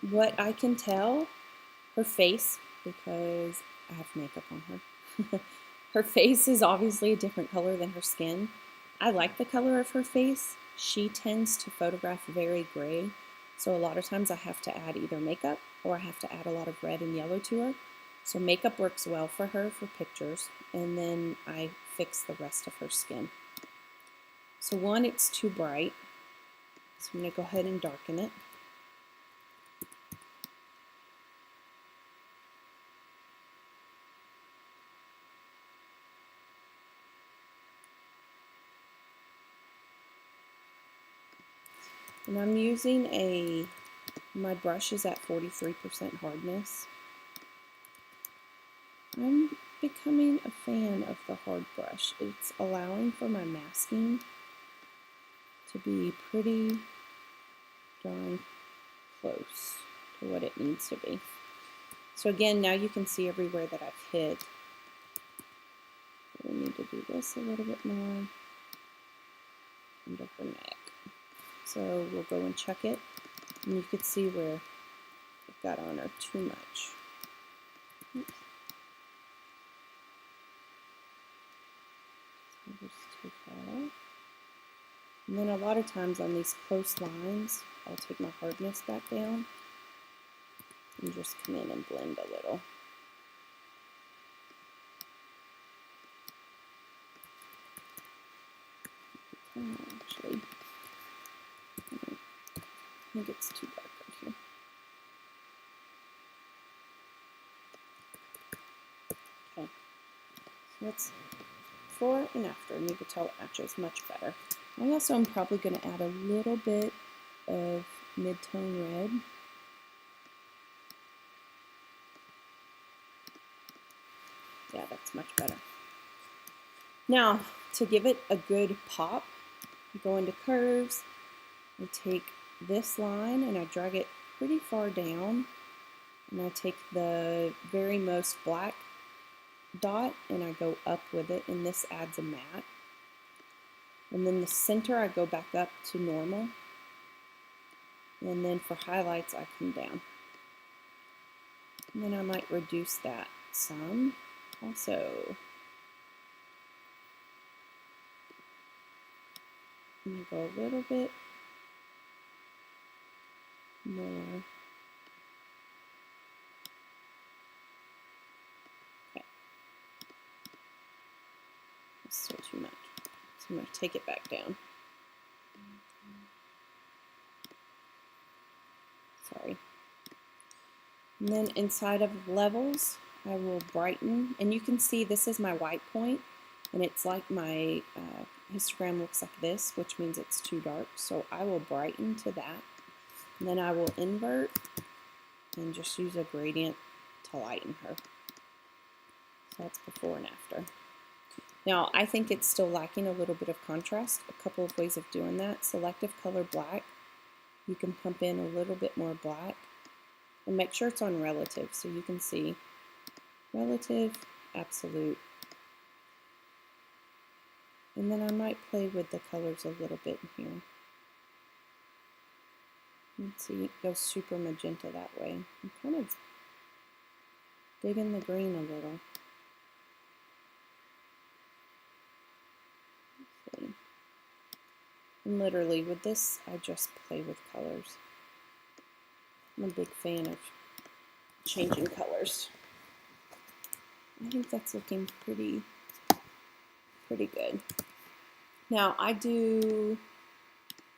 what I can tell, her face, because I have makeup on her, her face is obviously a different color than her skin. I like the color of her face. She tends to photograph very gray, so a lot of times I have to add either makeup or I have to add a lot of red and yellow to her. So makeup works well for her for pictures, and then I fix the rest of her skin. So one, it's too bright, so I'm going to go ahead and darken it. And I'm using my brush is at 43% hardness. I'm becoming a fan of the hard brush. It's allowing for my masking to be pretty darn close to what it needs to be. So again, now you can see everywhere that I've hit. We need to do this a little bit more under her neck. So we'll go and check it, and you can see where it got on her too much. Oops. So just take that off. And then a lot of times on these close lines, I'll take my hardness back down and just come in and blend a little. Actually, I think it's too dark right here. Okay, so that's before and after, and you can tell it matches much better. I also am probably going to add a little bit of mid-tone red. Yeah, that's much better. Now, to give it a good pop, I go into curves, I take this line and I drag it pretty far down, and I take the very most black dot and I go up with it, and this adds a matte. And then the center I go back up to normal, and then for highlights I come down. And then I might reduce that some also. I'm going to go a little bit more. Okay. That's still too much. So I'm going to take it back down. Sorry. And then inside of levels, I will brighten. And you can see this is my white point, and it's like my histogram looks like this, which means it's too dark. So I will brighten to that. And then I will invert and just use a gradient to lighten her. So that's before and after. Now, I think it's still lacking a little bit of contrast. A couple of ways of doing that. Selective color black. You can pump in a little bit more black. And make sure it's on relative so you can see relative, absolute. And then I might play with the colors a little bit in here. Let's see, it goes super magenta that way. I'm kind of digging the green a little. Let's see. And literally with this, I just play with colors. I'm a big fan of changing colors. I think that's looking pretty good. Now I do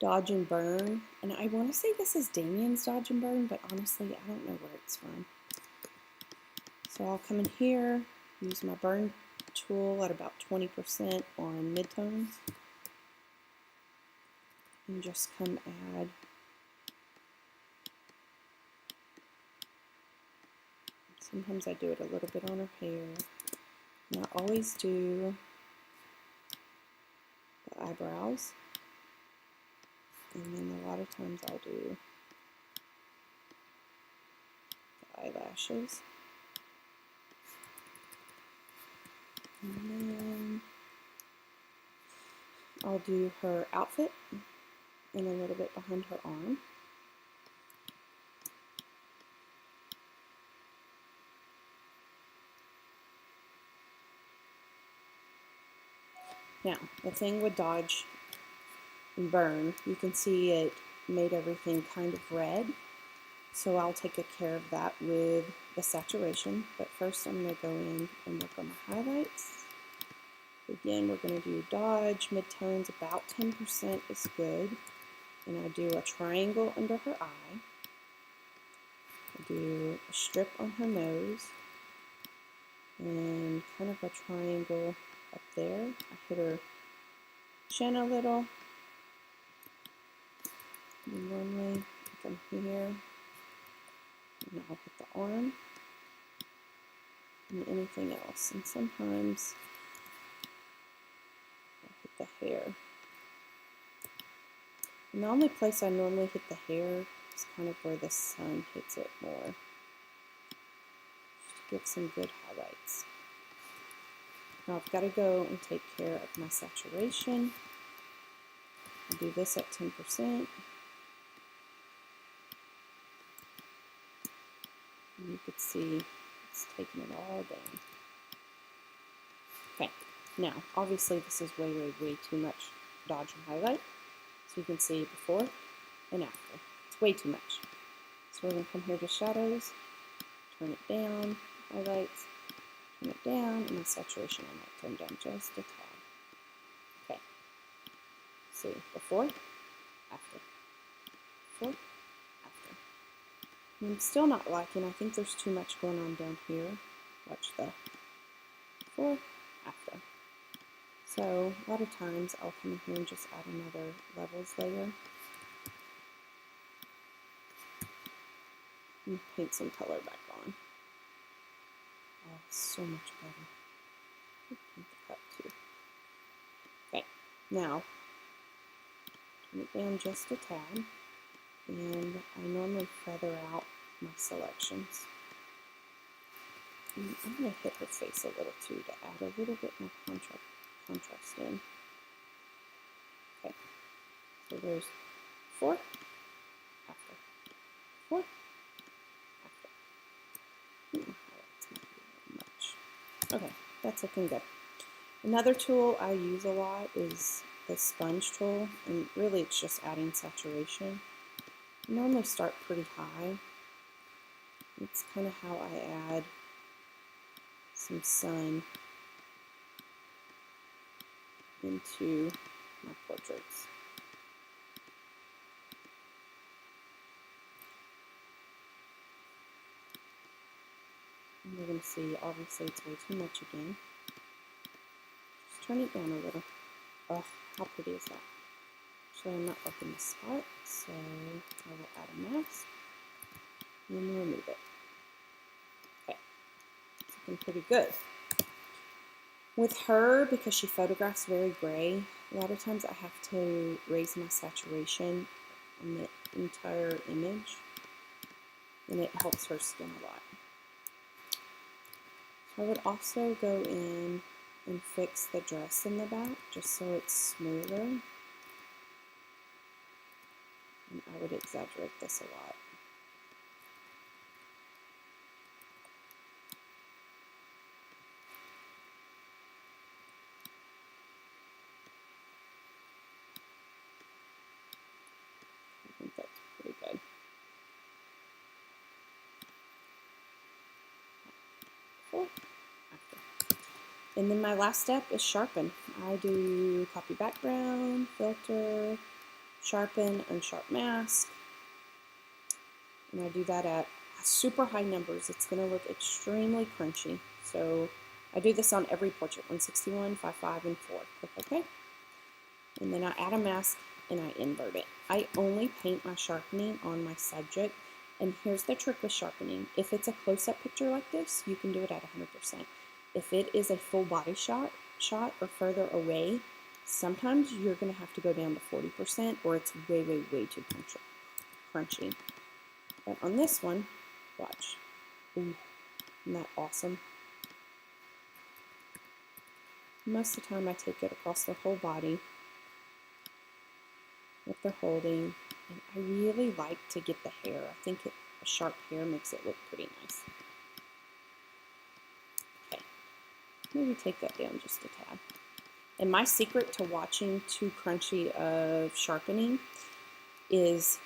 Dodge and Burn, and I want to say this is Damien's Dodge and Burn, but honestly I don't know where it's from. So I'll come in here, use my burn tool at about 20% on midtones, and just come add sometimes I do it a little bit on her hair, and I always do the eyebrows, and then a lot of times I'll do the eyelashes, and then I'll do her outfit and a little bit behind her arm. Now, the thing with dodge and burn, you can see it made everything kind of red. So I'll take care of that with the saturation. But first I'm going to go in and work on my highlights. Again, we're going to do dodge, midtones, about 10% is good. And I do a triangle under her eye. I do a strip on her nose. And kind of a triangle up there. I hit her chin a little. And normally come here. And I'll hit the arm. And anything else. And sometimes I'll hit the hair. And the only place I normally hit the hair is kind of where the sun hits it more. Just to give some good highlights. Now I've got to go and take care of my saturation. I'll do this at 10%. And you can see it's taking it all down. Okay, now obviously this is way too much dodge and highlight. So you can see before and after. It's way too much. So we're going to come here to shadows, turn it down, highlights, turn it down, and my saturation I might turn down just a tad. Okay. See, before, after. Before, after. And I'm still not liking, I think there's too much going on down here. Watch the before, after. So a lot of times I'll come in here and just add another levels layer. And paint some color back on. Oh, so much better. Paint the cup too. Okay, now turn it down just a tad, and I normally feather out my selections. And I'm going to hit her face a little too to add a little bit more contrast in. Okay, so there's before, after, before, after. I think my highlights might be a little much. Okay, that's looking good. Another tool I use a lot is the sponge tool, and really it's just adding saturation. I normally start pretty high. It's kind of how I add some sun into my portraits. And you're going to see, obviously it's way too much again. Just turn it down a little. Oh, how pretty is that? Actually, I'm not liking the spot, so I will add a mask and remove it. Okay, it's looking pretty good. With her, because she photographs very gray, a lot of times I have to raise my saturation on the entire image, and it helps her skin a lot. So I would also go in and fix the dress in the back, just so it's smoother. And I would exaggerate this a lot. I think that's pretty good. Before, after. And then my last step is sharpen. I do copy background, filter, sharpen, unsharp mask. And I do that at super high numbers. It's going to look extremely crunchy. So I do this on every portrait, 161, 55, and 4. Click OK. And then I add a mask and I invert it. I only paint my sharpening on my subject. And here's the trick with sharpening. If it's a close-up picture like this, you can do it at 100%. If it is a full body shot or further away, sometimes you're going to have to go down to 40% or it's way too crunchy. But on this one, watch. Ooh, isn't that awesome? Most of the time I take it across the whole body, what they're holding, and I really like to get the hair. I think a sharp hair makes it look pretty nice. Okay, maybe take that down just a tad. And my secret to watching too crunchy of sharpening is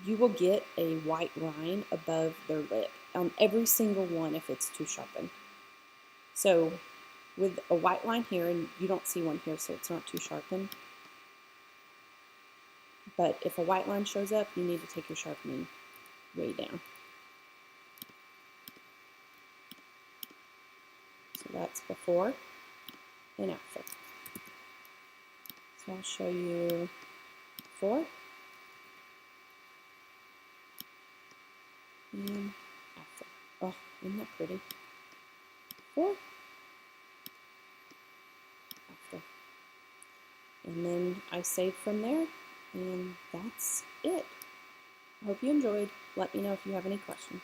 you will get a white line above their lip on every single one if it's too sharpened. So with a white line here, and you don't see one here, so it's not too sharpened. But if a white line shows up, you need to take your sharpening way down. So that's before and after. So I'll show you before and after. Oh, isn't that pretty? Before, after. And then I save from there, and that's it. I hope you enjoyed. Let me know if you have any questions.